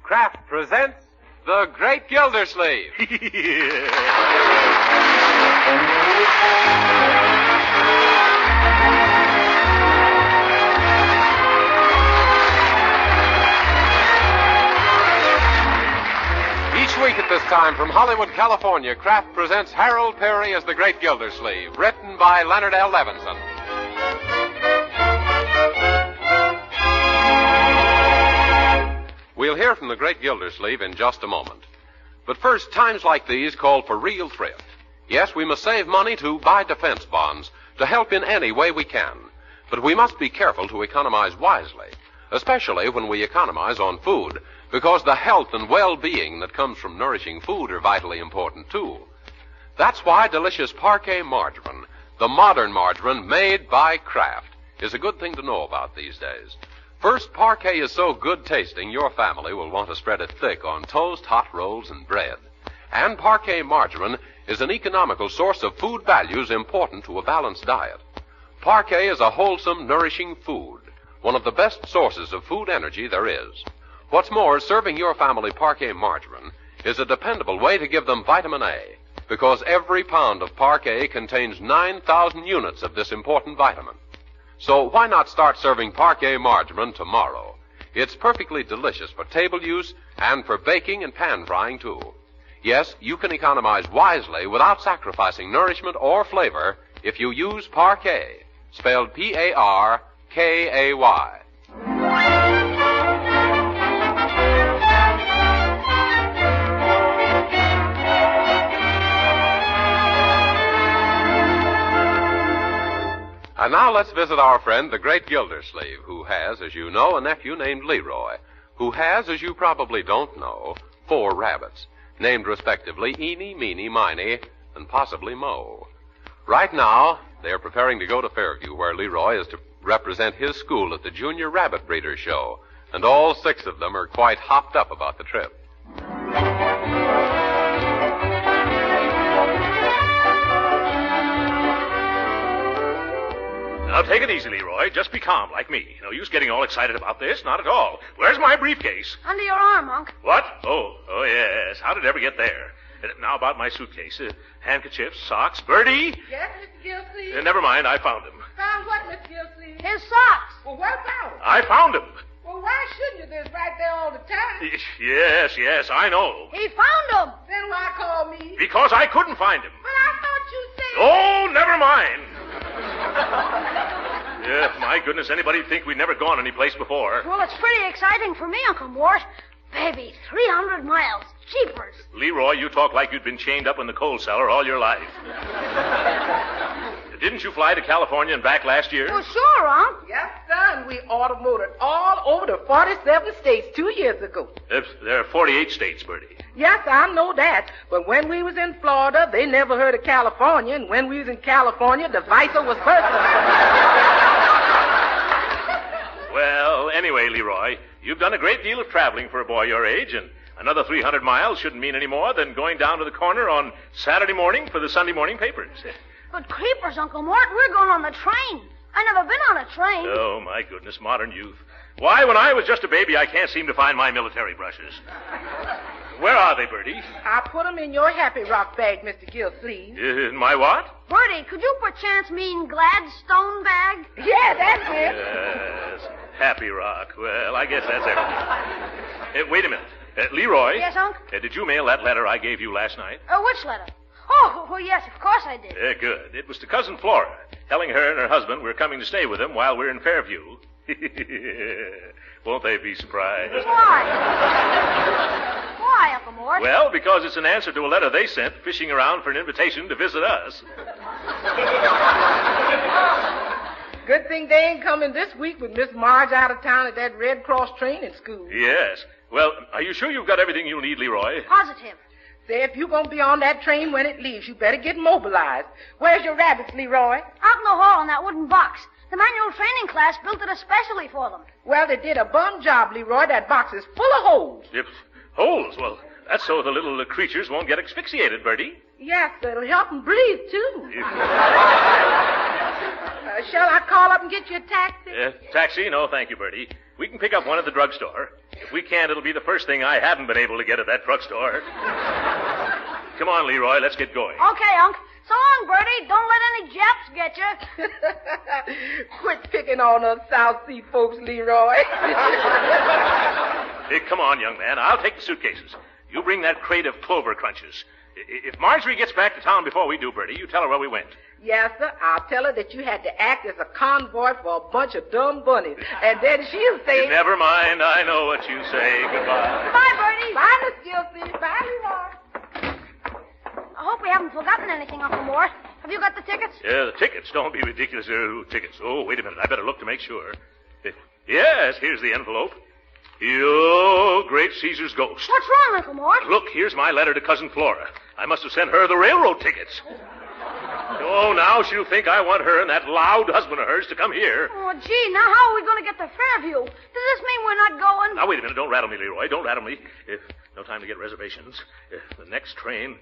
Kraft presents The Great Gildersleeve. Each week at this time from Hollywood, California, Kraft presents Harold Peary as The Great Gildersleeve, written by Leonard L. Levinson. We'll hear from the Great Gildersleeve in just a moment. But first, times like these call for real thrift. Yes, we must save money to buy defense bonds, to help in any way we can. But we must be careful to economize wisely, especially when we economize on food, because the health and well-being that comes from nourishing food are vitally important, too. That's why delicious Parquet margarine, the modern margarine made by Kraft, is a good thing to know about these days. First, Parquet is so good tasting, your family will want to spread it thick on toast, hot rolls, and bread. And Parquet margarine is an economical source of food values important to a balanced diet. Parquet is a wholesome, nourishing food, one of the best sources of food energy there is. What's more, serving your family Parquet margarine is a dependable way to give them vitamin A, because every pound of Parquet contains 9,000 units of this important vitamin. So why not start serving Parquet margarine tomorrow? It's perfectly delicious for table use and for baking and pan frying, too. Yes, you can economize wisely without sacrificing nourishment or flavor if you use Parquet, spelled P-A-R-K-A-Y. And now let's visit our friend, the Great Gildersleeve, who has, as you know, a nephew named Leroy, who has, as you probably don't know, 4 rabbits, named respectively Eeny, Meeny, Miny, and possibly Mo. Right now, they're preparing to go to Fairview, where Leroy is to represent his school at the Junior Rabbit Breeder Show, and all 6 of them are quite hopped up about the trip. Now, take it easy, Leroy. Just be calm, like me. No use getting all excited about this. Not at all. Where's my briefcase? Under your arm, Unc. What? Oh, yes. How did it ever get there? Now about my suitcase. Handkerchiefs, socks. Bertie? Yes, Mr. Gildersleeve? Never mind. I found them. Found what, Mr. Gildersleeve? His socks. Well, what about them? I found them. Well, why shouldn't you? They're right there all the time. Yes, I know. He found them. Then why call me? Because I couldn't find them. But I thought you said... Oh, never mind. My goodness, anybody'd think we'd never gone any place before. Well, it's pretty exciting for me, Uncle Mort. Baby, 300 miles. Jeepers. Leroy, you talk like you'd been chained up in the coal cellar all your life. Didn't you fly to California and back last year? Well, sure, Unc. Yes, son. We automotored all over the 47 states 2 years ago. There are 48 states, Bertie. Yes, I know that. But when we was in Florida, they never heard of California. And when we was in California, the vice was versa. Well, anyway, Leroy, you've done a great deal of traveling for a boy your age, and another 300 miles shouldn't mean any more than going down to the corner on Saturday morning for the Sunday morning papers. But creepers, Uncle Mort, we're going on the train. I never been on a train. Oh, my goodness, modern youth. Why, when I was just a baby, I can't seem to find my military brushes. Where are they, Bertie? I put them in your Happy Rock bag, Mr. Gildersleeve. In my what? Bertie, could you perchance mean Gladstone bag? Yeah, that's it. Yes, Happy Rock. Well, I guess that's everything. Wait a minute. Leroy? Yes, Unc? Did you mail that letter I gave you last night? Which letter? Oh, yes, of course I did. Good. It was to Cousin Flora, telling her and her husband we're coming to stay with them while we're in Fairview. Won't they be surprised? Why? Why, Uncle Mort? Well, because it's an answer to a letter they sent fishing around for an invitation to visit us. Good thing they ain't coming this week with Miss Marge out of town at that Red Cross training school. Yes. Well, are you sure you've got everything you'll need, Leroy? Positive. Say, if you're going to be on that train when it leaves, you better get mobilized. Where's your rabbits, Leroy? Out in the hall in that wooden box. The manual training class built it especially for them. Well, they did a bum job, Leroy. That box is full of holes. Yep. Holes? Well, that's so the little creatures won't get asphyxiated, Bertie. Yes, it'll help them breathe, too. Shall I call up and get you a taxi? Taxi? No, thank you, Bertie. We can pick up one at the drugstore. If we can't, it'll be the first thing I haven't been able to get at that drugstore. Come on, Leroy, let's get going. Okay, Unc. So long, Bertie. Don't let any Japs get you. Quit picking on us South Sea folks, Leroy. Hey, come on, young man. I'll take the suitcases. You bring that crate of clover crunches. If Marjorie gets back to town before we do, Bertie, you tell her where we went. Yes, sir. I'll tell her that you had to act as a convoy for a bunch of dumb bunnies. And then she'll say... Never mind. I know what you say. Goodbye. Bye, Bertie. Bye, Miss Gilsey. Bye, Leroy. I hope we haven't forgotten anything, Uncle Mort. Have you got the tickets? Yeah, the tickets. Don't be ridiculous. Tickets. Oh, wait a minute. I better look to make sure. Yes, here's the envelope. Oh, great Caesar's ghost. What's wrong, Uncle Mort? Look, here's my letter to Cousin Flora. I must have sent her the railroad tickets. Oh, now she'll think I want her and that loud husband of hers to come here. Oh, gee, now how are we going to get to Fairview? Does this mean we're not going? Now, wait a minute. Don't rattle me, Leroy. Don't rattle me. No time to get reservations. The next train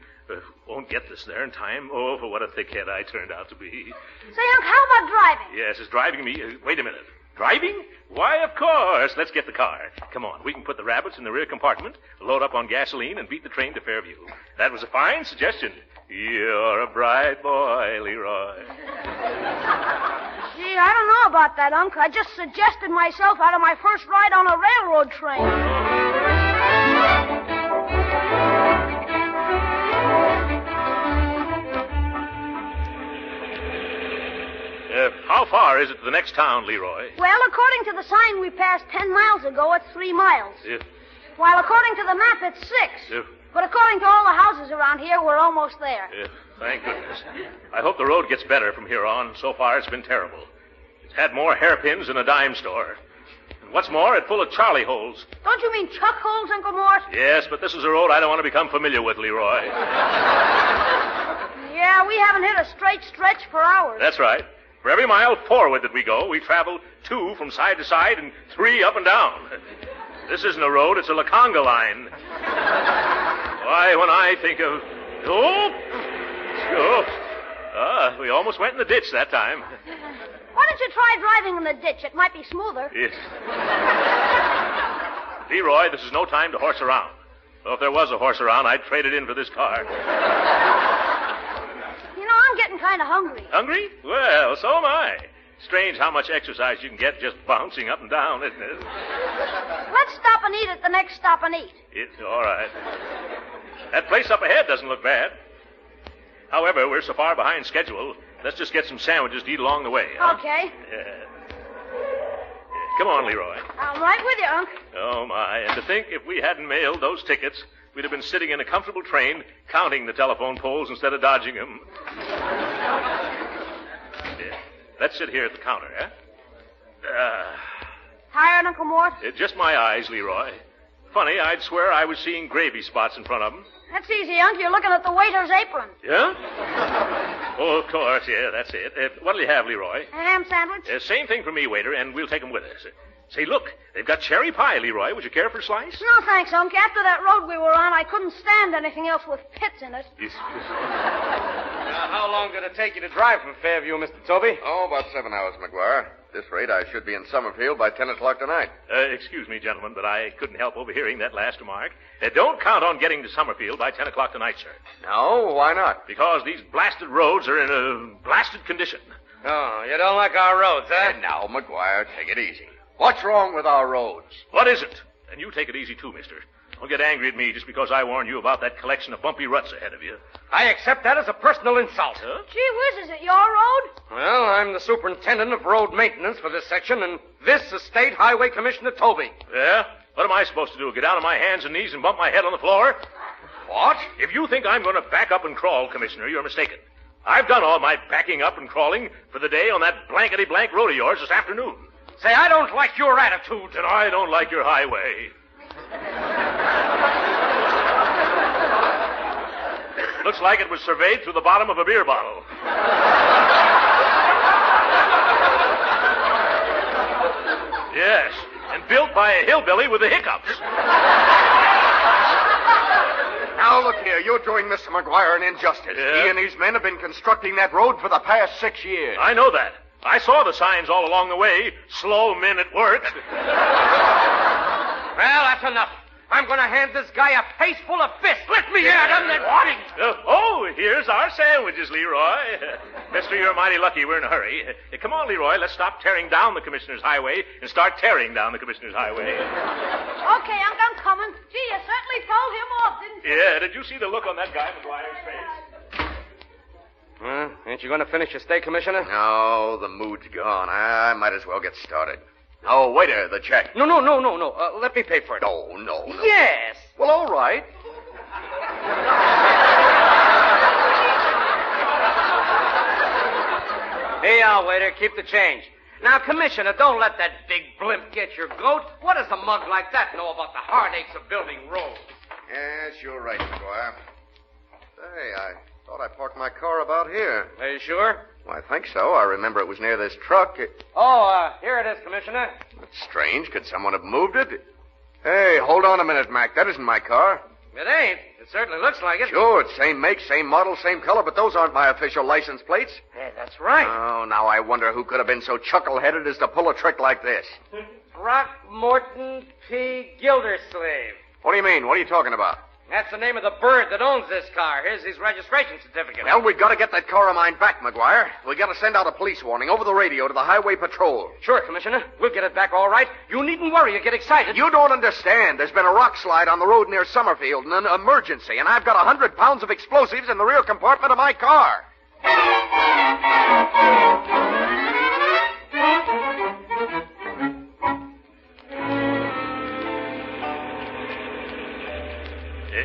won't get us there in time. Oh, for what a thickhead I turned out to be. Say, Unc, how about driving? Yes, it's driving me. Wait a minute. Driving? Why, of course. Let's get the car. Come on. We can put the rabbits in the rear compartment, load up on gasoline, and beat the train to Fairview. That was a fine suggestion. You're a bright boy, Leroy. Gee, I don't know about that, Unc. I just suggested myself out of my first ride on a railroad train. How far is it to the next town, Leroy? Well, according to the sign we passed 10 miles ago, it's 3 miles. While according to the map, it's 6. But according to all the houses around here, we're almost there. Thank goodness. I hope the road gets better from here on. So far, it's been terrible. It's had more hairpins than a dime store. And what's more, it's full of Charlie holes. Don't you mean chuck holes, Uncle Mort? Yes, but this is a road I don't want to become familiar with, Leroy. Yeah, we haven't hit a straight stretch for hours. That's right. For every mile forward that we go, we travel 2 from side to side and 3 up and down. This isn't a road, it's a Laconga line. Why, when I think of... we almost went in the ditch that time. Why don't you try driving in the ditch? It might be smoother. Yes. Leroy, this is no time to horse around. Well, if there was a horse around, I'd trade it in for this car. You know, I'm getting kind of hungry. Hungry? Well, so am I. Strange how much exercise you can get just bouncing up and down, isn't it? Let's stop and eat at the next stop and eat. It's all right. That place up ahead doesn't look bad. However, we're so far behind schedule, let's just get some sandwiches to eat along the way. Huh? Okay. Come on, Leroy. I'm right with you, Unc. Oh, my. And to think if we hadn't mailed those tickets, we'd have been sitting in a comfortable train counting the telephone poles instead of dodging them. Let's sit here at the counter, eh? Tired, Uncle Mort? Just my eyes, Leroy. Funny, I'd swear I was seeing gravy spots in front of them. That's easy, Unc. You're looking at the waiter's apron. Yeah? Oh, of course, yeah, that's it. What'll you have, Leroy? A ham sandwich? Same thing for me, waiter, and we'll take them with us. Say, look, they've got cherry pie, Leroy. Would you care for a slice? No, thanks, Unc. After that road we were on, I couldn't stand anything else with pits in it. How long did it take you to drive from Fairview, Mr. Toby? Oh, about 7 hours, McGuire. At this rate, I should be in Summerfield by 10 o'clock tonight. Excuse me, gentlemen, but I couldn't help overhearing that last remark. Don't count on getting to Summerfield by 10 o'clock tonight, sir. No? Why not? Because these blasted roads are in a blasted condition. Oh, you don't like our roads, huh? And now, McGuire, take it easy. What's wrong with our roads? What isn't? And you take it easy, too, mister. Don't get angry at me just because I warned you about that collection of bumpy ruts ahead of you. I accept that as a personal insult. Huh? Gee whiz, is it your road? Well, I'm the superintendent of road maintenance for this section, and this is State Highway Commissioner Toby. Yeah? What am I supposed to do, get down on my hands and knees and bump my head on the floor? What? If you think I'm going to back up and crawl, Commissioner, you're mistaken. I've done all my backing up and crawling for the day on that blankety-blank road of yours this afternoon. Say, I don't like your attitude. And I don't like your highway. Looks like it was surveyed through the bottom of a beer bottle. Yes, and built by a hillbilly with the hiccups. Now, look here. You're doing Mr. McGuire an injustice. Yeah? He and his men have been constructing that road for the past 6 years. I know that. I saw the signs all along the way. Slow men at work. Well, that's enough. I'm going to hand this guy a face full of fists. Let me at him, then warning. Here's our sandwiches, Leroy. Mister, you're mighty lucky we're in a hurry. Come on, Leroy, let's stop tearing down the Commissioner's Highway and start tearing down the Commissioner's Highway. Okay, I'm coming. Gee, you certainly told him off, didn't you? Yeah, did you see the look on that guy McGuire's face? Ain't you going to finish your stay, Commissioner? No, the mood's gone. I might as well get started. Oh, waiter, the check. No. Let me pay for it. No. Yes. Well, all right. Here, waiter, keep the change. Now, Commissioner, don't let that big blimp get your goat. What does a mug like that know about the heartaches of building roads? Yes, you're right, McGuire. Say, I thought I parked my car about here. Are you sure? Well, I think so. I remember it was near this truck. Here it is, Commissioner. That's strange. Could someone have moved it? Hey, hold on a minute, Mac. That isn't my car. It ain't. It certainly looks like it. Sure, it's same make, same model, same color, but those aren't my official license plates. Yeah, that's right. Oh, now I wonder who could have been so chuckle-headed as to pull a trick like this. Throckmorton P. Gildersleeve. What do you mean? What are you talking about? That's the name of the bird that owns this car. Here's his registration certificate. Well, we've got to get that car of mine back, McGuire. We've got to send out a police warning over the radio to the Highway Patrol. Sure, Commissioner. We'll get it back all right. You needn't worry or get excited. You don't understand. There's been a rock slide on the road near Summerfield and an emergency, and I've got 100 pounds of explosives in the rear compartment of my car.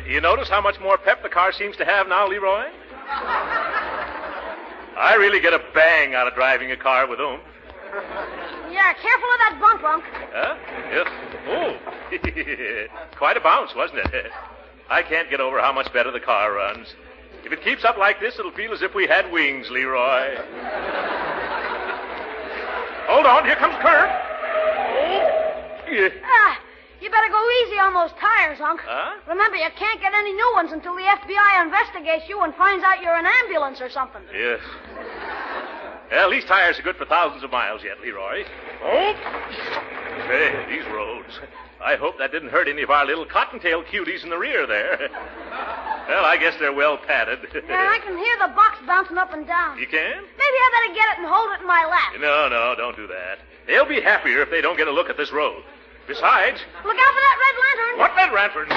You notice how much more pep the car seems to have now, Leroy? I really get a bang out of driving a car with oomph. Yeah, careful of that bump, Unc. Huh? Yes. Oh. Quite a bounce, wasn't it? I can't get over how much better the car runs. If it keeps up like this, it'll feel as if we had wings, Leroy. Hold on, here comes Kurt. Oh. You better go easy on those tires, Unc. Huh? Remember, you can't get any new ones until the FBI investigates you and finds out you're an ambulance or something. Yes. Well, these tires are good for thousands of miles yet, Leroy. Oh! Hey, these roads. I hope that didn't hurt any of our little cottontail cuties in the rear there. Well, I guess they're well padded. Yeah, I can hear the box bouncing up and down. You can? Maybe I better get it and hold it in my lap. No, don't do that. They'll be happier if they don't get a look at this road. Besides... Look out for that red lantern. What red lantern?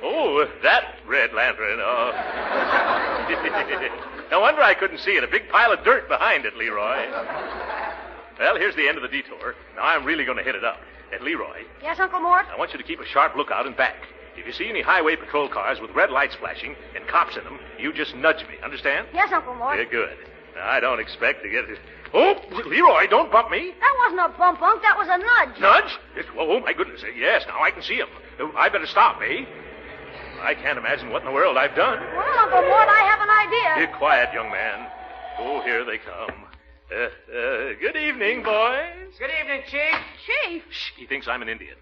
Oh, that red lantern. Oh. No wonder I couldn't see it. A big pile of dirt behind it, Leroy. Well, here's the end of the detour. Now I'm really going to hit it up. And Leroy... Yes, Uncle Mort? I want you to keep a sharp lookout and back. If you see any highway patrol cars with red lights flashing and cops in them, you just nudge me. Understand? Yes, Uncle Mort. Yeah, good. Now, I don't expect to get it. Oh, Leroy, don't bump me. That wasn't a bump, Unc. That was a nudge. Nudge? Oh, my goodness. Yes, now I can see him. I better stop, eh? I can't imagine what in the world I've done. Well, Uncle Mort, I have an idea. Be quiet, young man. Oh, here they come. Good evening, boys. Good evening, Chief. Chief? Shh, he thinks I'm an Indian.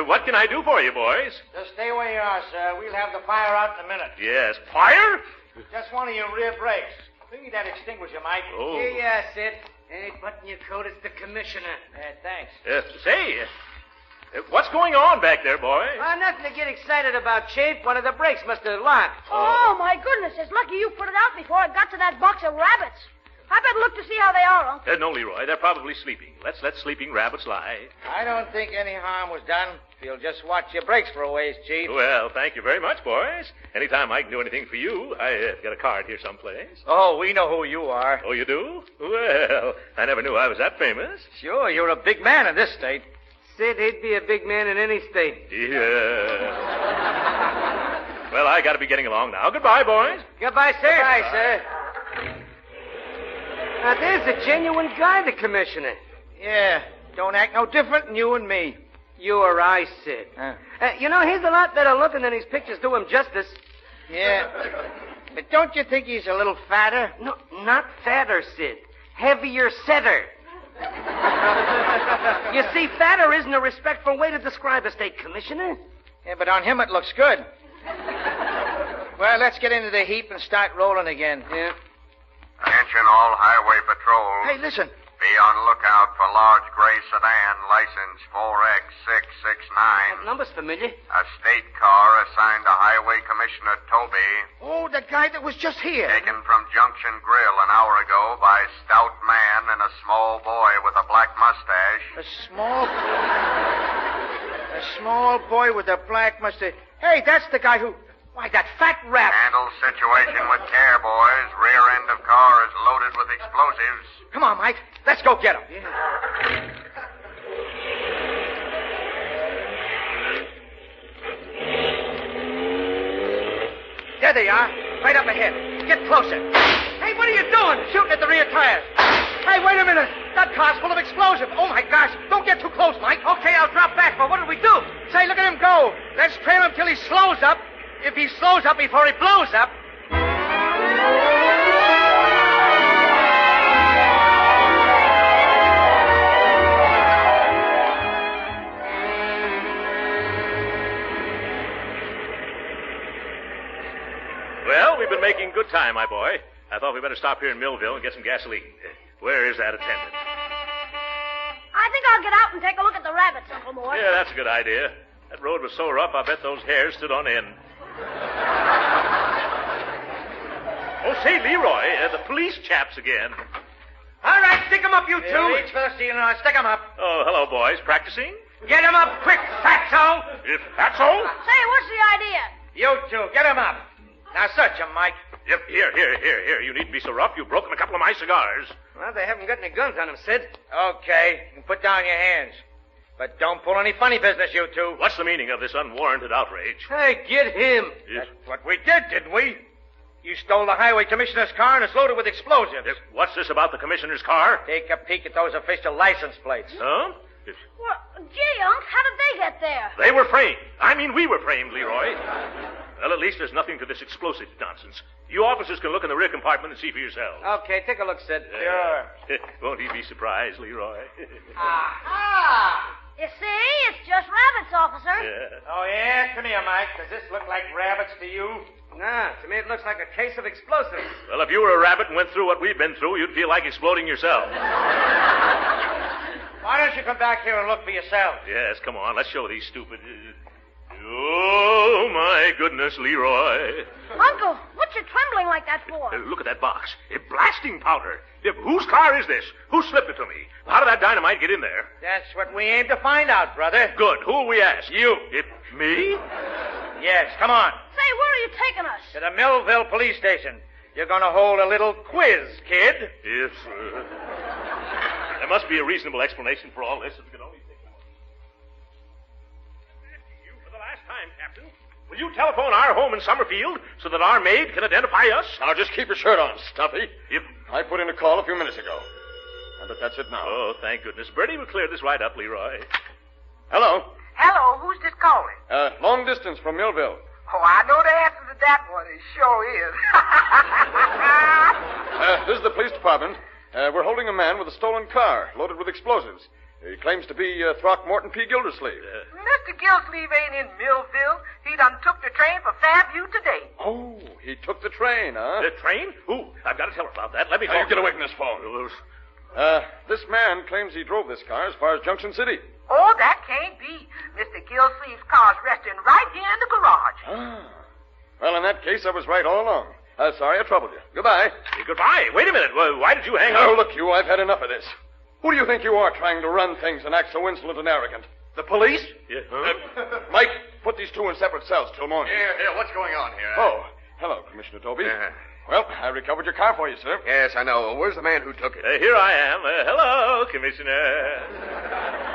What can I do for you, boys? Just stay where you are, sir. We'll have the fire out in a minute. Yes. Fire? Just one of your rear brakes. Bring me that extinguisher, Mike. Oh. Here you are, Sid. Ain't button your coat, it's the commissioner. Thanks. Say, what's going on back there, boys? Nothing to get excited about, Chief. One of the brakes must have locked. Oh, my goodness. It's lucky you put it out before it got to that box of rabbits. I better look to see how they are, Unc. No, Leroy. They're probably sleeping. Let's let sleeping rabbits lie. I don't think any harm was done. If you'll just watch your brakes for a ways, Chief. Well, thank you very much, boys. Anytime I can do anything for you, I've got a card here someplace. Oh, we know who you are. Oh, you do? Well, I never knew I was that famous. Sure, you're a big man in this state. Sid, he'd be a big man in any state. Yeah. Well, I got to be getting along now. Goodbye, boys. Goodbye, sir. Goodbye, sir. Now, there's a genuine guy, the commissioner. Yeah, don't act no different than you and me. You or I, Sid. You know, he's a lot better looking than his pictures do him justice. Yeah. But don't you think he's a little fatter? No, not fatter, Sid. Heavier setter. You see, fatter isn't a respectful way to describe a state commissioner. Yeah, but on him it looks good. Well, let's get into the heap and start rolling again. Yeah. Attention all highway patrols. Hey, listen. Be on lookout for large gray sedan, license 4X669. That number's familiar. A state car assigned to Highway Commissioner Toby. Oh, the guy that was just here. Taken from Junction Grill an hour ago by a stout man and a small boy with a black mustache. A small boy with a black mustache. Hey, that's the guy who... Why, that fat rat. Handle situation with care, boys. Rear end of car is loaded with explosives. Come on, Mike. Let's go get him. There they are. Right up ahead. Get closer. Hey, what are you doing? Shooting at the rear tires. Hey, wait a minute. That car's full of explosives. Oh, my gosh. Don't get too close, Mike. Okay, I'll drop back, but what do we do? Say, look at him go. Let's trail him till he slows up. If he slows up before he blows up... Well, we've been making good time, my boy. I thought we better stop here in Millville and get some gasoline. Where is that attendant? I think I'll get out and take a look at the rabbits, Uncle Mort. Yeah, that's a good idea. That road was so rough, I bet those hairs stood on end. Oh, say, Leroy, the police chaps again. All right, stick 'em up, you two. Reach for the ceiling and stick him up. Oh, hello, boys. Practicing? Get 'em up quick, fatso. If that's all? Say, what's the idea? You two, get him up. Now search him, Mike. Yep, here. You needn't be so rough. You've broken a couple of my cigars. Well, they haven't got any guns on them, Sid. Okay, you can put down your hands. But don't pull any funny business, you two. What's the meaning of this unwarranted outrage? Hey, get him. Yes. That's what we did, didn't we? You stole the highway commissioner's car and it's loaded with explosives. What's this about the commissioner's car? Take a peek at those official license plates. Huh? Well, gee, Unc, how did they get there? They were framed. I mean, we were framed, Leroy. Well, at least there's nothing to this explosive nonsense. You officers can look in the rear compartment and see for yourselves. Okay, take a look, Sid. Sure. Won't he be surprised, Leroy? You see, it's just rabbits, officer. Yeah. Oh, yeah? Come here, Mike. Does this look like rabbits to you? Nah, to me it looks like a case of explosives. Well, if you were a rabbit and went through what we've been through, you'd feel like exploding yourself. Why don't you come back here and look for yourself? Yes, come on. Let's show these stupid... Oh, my goodness, Leroy. Uncle, what you trembling like that for? Look at that box. A blasting powder. Whose car is this? Who slipped it to me? How did that dynamite get in there? That's what we aim to find out, brother. Good. Who'll we ask? You. Me? Yes, come on. Say, where are you taking us? To the Millville police station. You're going to hold a little quiz, kid. Yes, sir. There must be a reasonable explanation for all this. If we could only think of one. I'm asking you for the last time, Captain. Will you telephone our home in Summerfield so that our maid can identify us? Now, just keep your shirt on, Stumpy. If... I put in a call a few minutes ago. But that's it now. Oh, thank goodness. Bertie will clear this right up, Leroy. Hello. Hello, who's this calling? Long distance from Millville. Oh, I know the answer to that one. It sure is. This is the police department. We're holding a man with a stolen car loaded with explosives. He claims to be Throckmorton P. Gildersleeve. Mr. Gildersleeve ain't in Millville. He done took the train for Fairview today. Oh, he took the train, huh? The train? Ooh, I've got to tell her about that. Let me Now, talk you get to away her. from this phone. This man claims he drove this car as far as Junction City. Oh, that can't be. Mr. Gildersleeve's car's resting right here in the garage. Ah. Well, in that case, I was right all along. Sorry I troubled you. Goodbye. Hey, goodbye. Wait a minute. Why did you hang Oh, up? look, you, I've had enough of this. Who do you think you are trying to run things and act so insolent and arrogant? The police? Yeah, huh? Mike, put these two in separate cells till morning. Here, what's going on here? Oh, hello, Commissioner Toby. Well, I recovered your car for you, sir. Yes, I know. Where's the man who took it? Here I am. Hello, Commissioner.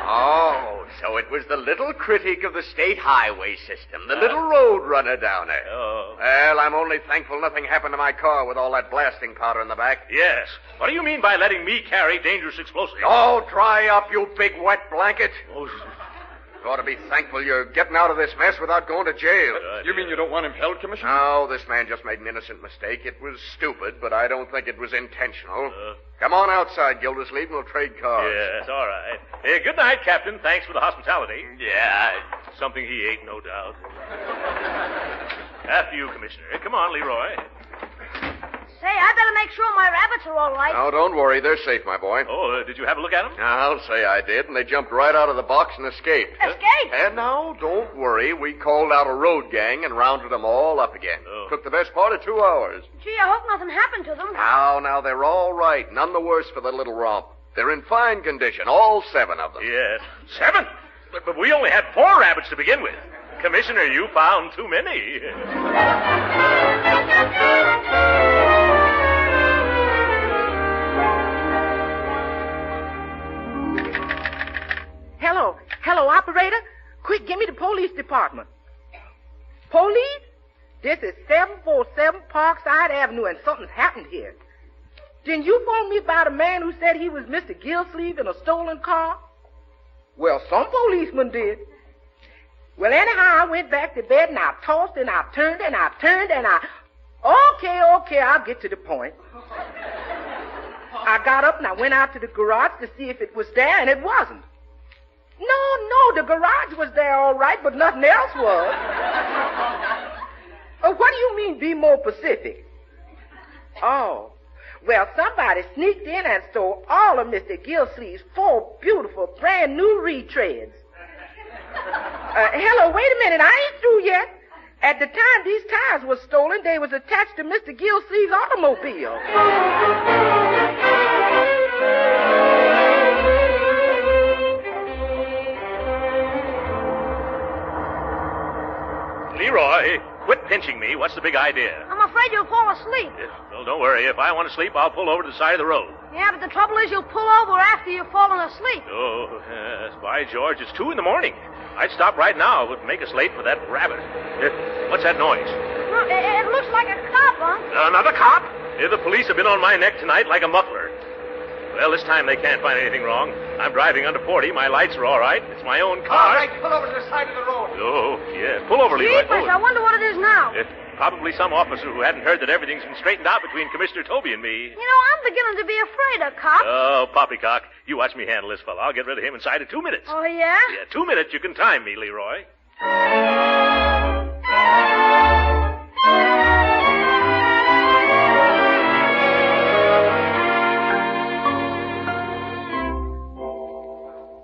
Oh, so it was the little critic of the state highway system, the little road runner down there. Oh. Well, I'm only thankful nothing happened to my car with all that blasting powder in the back. Yes. What do you mean by letting me carry dangerous explosives? Oh, dry up, you big wet blanket. Oh, You ought to be thankful you're getting out of this mess without going to jail. You mean you don't want him held, Commissioner? No, this man just made an innocent mistake. It was stupid, but I don't think it was intentional. Come on outside, Gildersleeve, and we'll trade cars. yes, all right. Good night, Captain. Thanks for the hospitality. Yeah. Something he ate, no doubt. After you, Commissioner. Come on, Leroy. Say, I better make sure my rabbits are all right. Oh, don't worry. They're safe, my boy. Oh, did you have a look at them? I'll say I did, and they jumped right out of the box and escaped. Escaped? And now, don't worry. We called out a road gang and rounded them all up again. Oh. Took the best part of 2 hours. Gee, I hope nothing happened to them. Now, they're all right. None the worse for the little romp. They're in fine condition, all 7 of them. Yes. 7? But we only had 4 rabbits to begin with. Commissioner, you found too many. Hello, operator. Quick, give me the police department. Police? This is 747 Parkside Avenue, and something's happened here. Didn't you phone me about a man who said he was Mr. Gildersleeve in a stolen car? Well, some policemen did. Well, anyhow, I went back to bed, and I tossed, and I turned, and I turned, and I... Okay, I'll get to the point. I got up, and I went out to the garage to see if it was there, and it wasn't. No, the garage was there all right, but nothing else was. What do you mean, be more specific? Oh, well, somebody sneaked in and stole all of Mr. Gildersleeve's 4 beautiful, brand new retreads. Hello, wait a minute, I ain't through yet. At the time these tires were stolen, they was attached to Mr. Gildersleeve's automobile. Leroy, quit pinching me. What's the big idea? I'm afraid you'll fall asleep. Well, don't worry. If I want to sleep, I'll pull over to the side of the road. Yeah, but the trouble is you'll pull over after you've fallen asleep. Oh, yes. By George, it's 2 a.m. I'd stop right now. It would make us late for that rabbit. What's that noise? Look, it looks like a cop, Unc. Another cop? The police have been on my neck tonight like a muffler. Well, this time they can't find anything wrong. I'm driving under 40. My lights are all right. It's my own car. All right, pull over to the side of the road. Oh, yes. Pull over, Leroy. Jeepers, I wonder what it is now. Probably some officer who hadn't heard that everything's been straightened out between Commissioner Toby and me. You know, I'm beginning to be afraid of cops. Oh, poppycock. You watch me handle this fellow. I'll get rid of him inside of 2 minutes. Oh, yeah? Yeah, 2 minutes. You can time me, Leroy.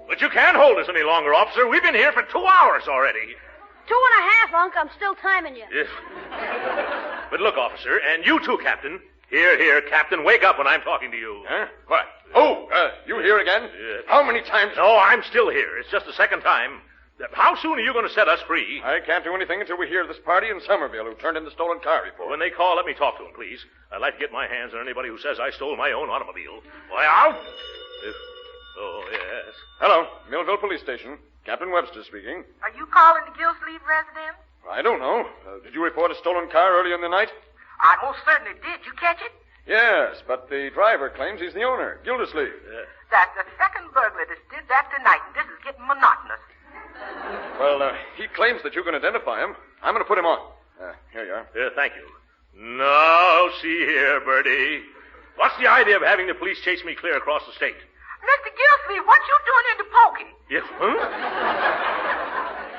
But you can't hold us any longer, officer. We've been here for 2 hours already. 2.5, Unc. I'm still timing you. Yes. But look, officer, and you too, Captain. Here, Captain, wake up when I'm talking to you. Huh? What? Oh, you here again? How many times? No, I'm still here. It's just the second time. How soon are you going to set us free? I can't do anything until we hear of this party in Summerfield who turned in the stolen car report. When they call, let me talk to them, please. I'd like to get my hands on anybody who says I stole my own automobile. Why, out! Oh, yes. Hello, Millville Police Station. Captain Webster speaking. Are you calling the Gildersleeve residence? I don't know. Did you report a stolen car earlier in the night? I most certainly did. You catch it? Yes, but the driver claims he's the owner, Gildersleeve. That's the second burglar that did that tonight, and this is getting monotonous. Well, he claims that you can identify him. I'm going to put him on. Here you are. Thank you. Now, see here, Bertie. What's the idea of having the police chase me clear across the state? Mr. Gildersleeve, what you doing in the pokey? Yes, huh?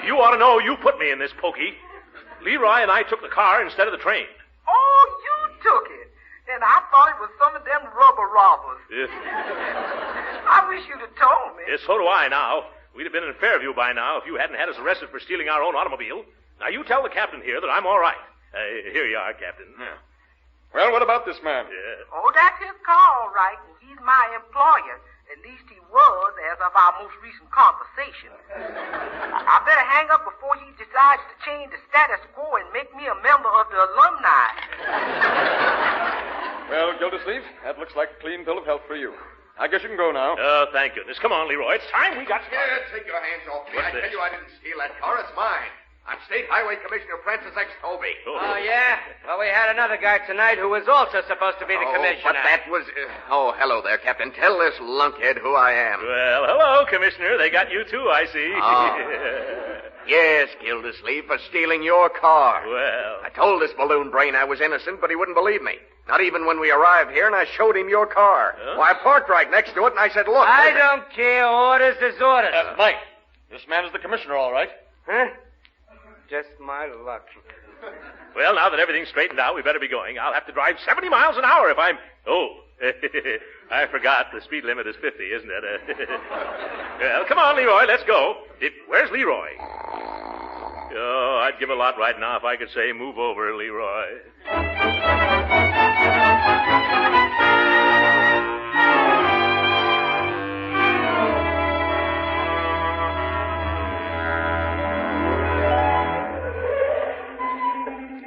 You ought to know you put me in this pokey. Leroy and I took the car instead of the train. Oh, you took it. And I thought it was some of them rubber robbers. Yes. I wish you'd have told me. Yes, so do I now. We'd have been in Fairview by now if you hadn't had us arrested for stealing our own automobile. Now, you tell the captain here that I'm all right. Here you are, Captain. Yeah. Well, what about this man? Oh, that's his car, all right. And he's my employer. At least he was, as of our most recent conversation. I better hang up before he decides to change the status quo and make me a member of the alumni. Well, Gildersleeve, that looks like a clean bill of health for you. I guess you can go now. Oh, thank goodness. Come on, Leroy. It's time we got... Yeah, take your hands off me. What's I this? tell you I didn't steal that car. It's mine. I'm State Highway Commissioner Francis X. Toby. Oh, yeah? Well, we had another guy tonight who was also supposed to be the commissioner. But that was... hello there, Captain. Tell this lunkhead who I am. Well, hello, Commissioner. They got you, too, I see. Yes, Gildersleeve, for stealing your car. Well... I told this balloon brain I was innocent, but he wouldn't believe me. Not even when we arrived here and I showed him your car. Huh? Why, I parked right next to it and I said, look... I don't care. Orders is orders. Mike, this man is the commissioner, all right. Huh? Just my luck. Well, now that everything's straightened out, we better be going. I'll have to drive 70 miles an hour if I'm... Oh, I forgot. The speed limit is 50, isn't it? Well, come on, Leroy, let's go. Where's Leroy? Oh, I'd give a lot right now if I could say, move over, Leroy.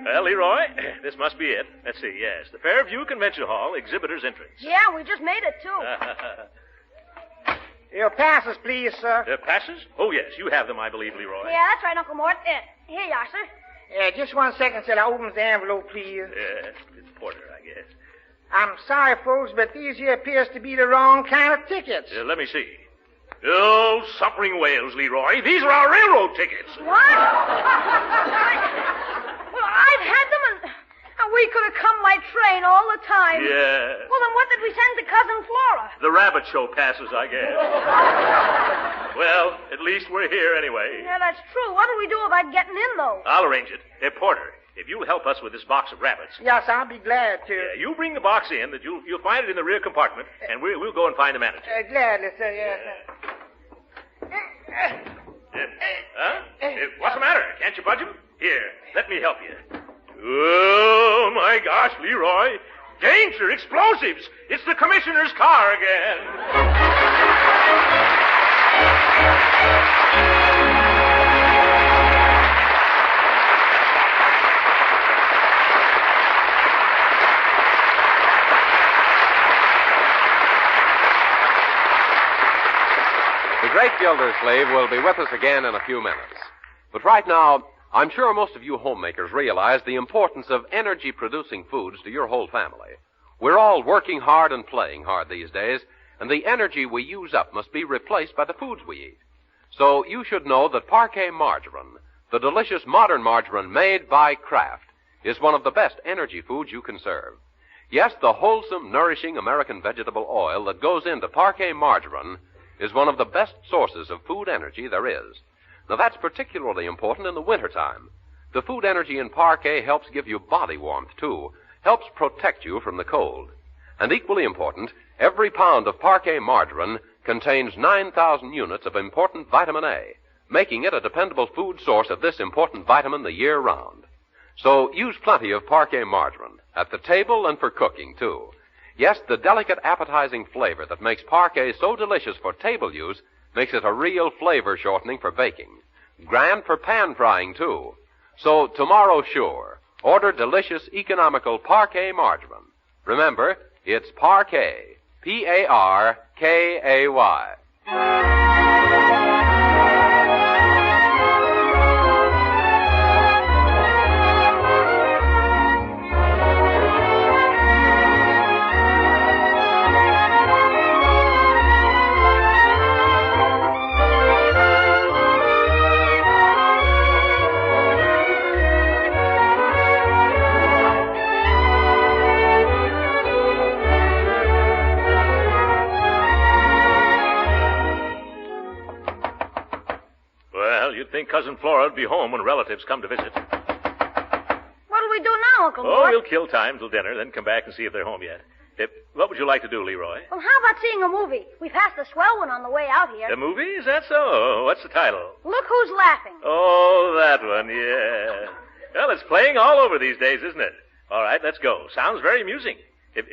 Well, Leroy, this must be it. Let's see, yes. The Fairview Convention Hall, exhibitor's entrance. Yeah, we just made it, too. Your passes, please, sir. Passes? Oh, yes, you have them, I believe, Leroy. Yeah, that's right, Uncle Mort. Here you are, sir. Just 1 second till I opens the envelope, please. Yes, it's Porter, I guess. I'm sorry, folks, but these here appears to be the wrong kind of tickets. Let me see. Oh, suffering whales, Leroy. These are our railroad tickets. What? Well, I've had them, and we could have come by train all the time. Yeah. Well, then what did we send to Cousin Flora? The rabbit show passes, I guess. Well, at least we're here anyway. Yeah, that's true. What do we do about getting in, though? I'll arrange it. Hey, Porter, if you'll help us with this box of rabbits. Yes, I'll be glad to. Yeah, you bring the box in. That you'll find it in the rear compartment, and we'll go and find the manager. Gladly, sir, yes. Huh? What's the matter? Can't you budge him? Here, let me help you. Oh, my gosh, Leroy. Danger, explosives. It's the commissioner's car again. The Great Gildersleeve will be with us again in a few minutes. But right now, I'm sure most of you homemakers realize the importance of energy-producing foods to your whole family. We're all working hard and playing hard these days, and the energy we use up must be replaced by the foods we eat. So you should know that Parquet margarine, the delicious modern margarine made by Kraft, is one of the best energy foods you can serve. Yes, the wholesome, nourishing American vegetable oil that goes into Parquet margarine is one of the best sources of food energy there is. Now, that's particularly important in the wintertime. The food energy in Parquet helps give you body warmth, too, helps protect you from the cold. And equally important, every pound of Parquet margarine contains 9,000 units of important vitamin A, making it a dependable food source of this important vitamin the year round. So use plenty of Parquet margarine, at the table and for cooking, too. Yes, the delicate, appetizing flavor that makes Parquet so delicious for table use makes it a real flavor shortening for baking. Grand for pan frying, too. So tomorrow, sure, order delicious, economical Parquet margarine. Remember, it's Parquet. P-A-R-K-A-Y. Think Cousin Flora would be home when relatives come to visit. What do we do now, Uncle Mort? Oh, we'll kill time till dinner, then come back and see if they're home yet. What would you like to do, Leroy? Well, how about seeing a movie? We passed a swell one on the way out here. The movie? Is that so? What's the title? Look Who's Laughing. Oh, that one, yeah. Well, it's playing all over these days, isn't it? All right, let's go. Sounds very amusing.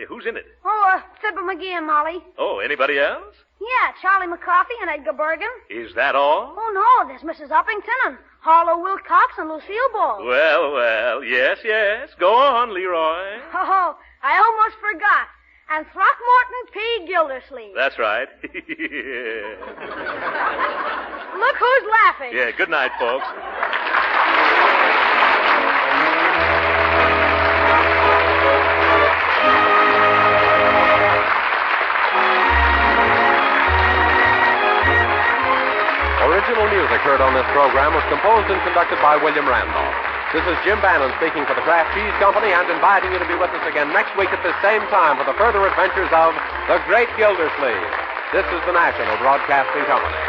Who's in it? Oh, Fibber McGee and Molly. Oh, anybody else? Yeah, Charlie McCarthy and Edgar Bergen. Is that all? Oh, no, there's Mrs. Uppington and Harlow Wilcox and Lucille Ball. Well, yes. Go on, Leroy. Oh, I almost forgot. And Throckmorton P. Gildersleeve. That's right. Look who's laughing. Yeah, good night, folks. Original music heard on this program was composed and conducted by William Randolph. This is Jim Bannon speaking for the Kraft Cheese Company and inviting you to be with us again next week at the same time for the further adventures of the Great Gildersleeve. This is the National Broadcasting Company.